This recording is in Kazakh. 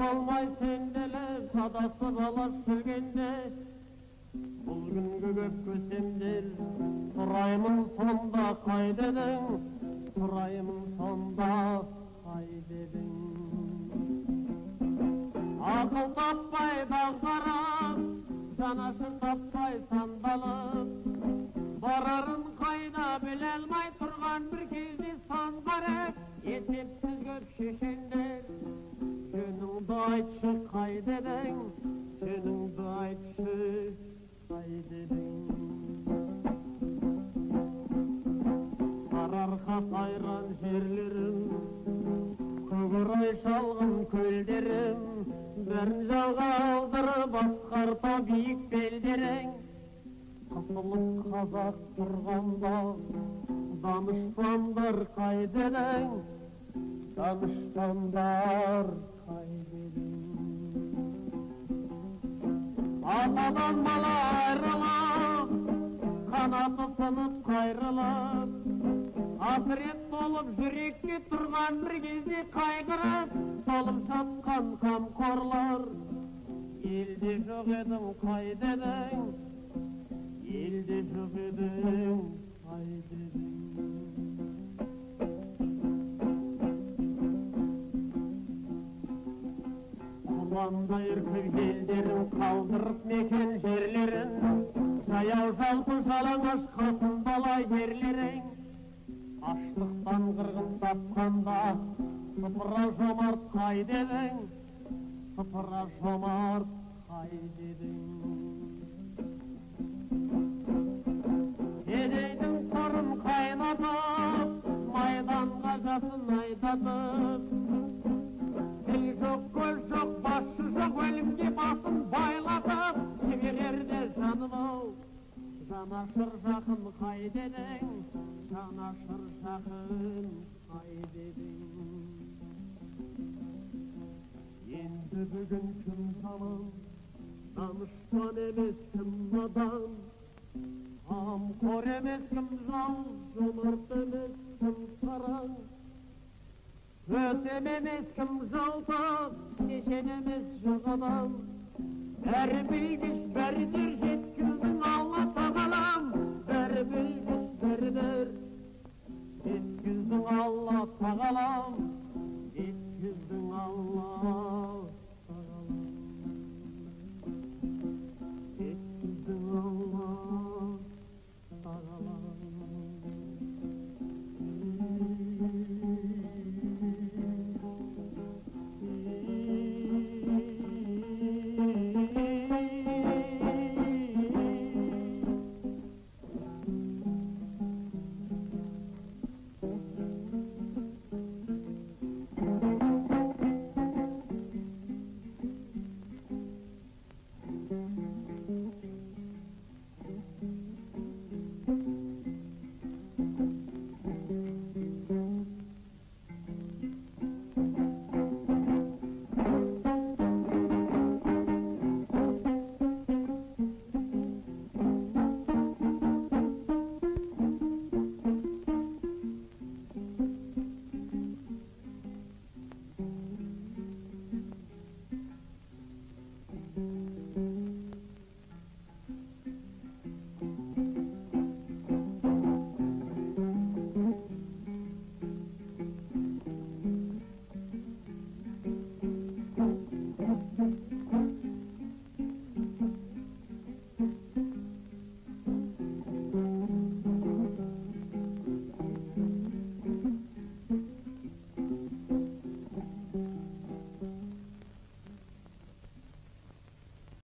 болмай сенделеп садасып алаш жүргенде бұл күнгі көп көсемдер сұраймын сонда қайдедің сұраймын сонда қайдедің ақыл таппай дағдарып жанашыр таппай сандалып барарын қайда біле алмай тұрған бір кезде сан қарап есепсіз көп шешендер жөніңді айтшы қайдедің жөніңді айтшы қайдедің сарыарқа сайран жерлерім көкорай шалғын көлдерім бәрін жалға алдырып асқарта биік белдерің қысылып қазақ тұрғанда данышпандар қайдедің данышпандар қайдедің атадан бала айрылып қанаты сынып қайрылып асырет болып жүрекке тұрған бір кезде қайғырып толып жатқан қамқорлар елде жоқ едің қайдедің елде жоқ едің қайдедің құландай үркіп елдерін қалдырып мекен жерлерін жаяу жалпы жалаңаш қатын бала ерлерің аштықтан қырғын тапқанда сыпыра жомарт қайдедің сыпыра жомарт қайдедің кедейдің сырын қайнатып майданға жасын айдатып тіл жоқ көз жоқ басшы жоқ өлімге басын байлатып жіберерде жаным-ау жанашыр жақын қайдедің жанашыр жақын қайдедің енді бүгін кім заман данышпан емес кім надан қамқор емес кім жау жомарт емес кім сараң өтем емес кім жалпақ шешен емес жоқ адам бәрі білгіш бәрі дер жеткіл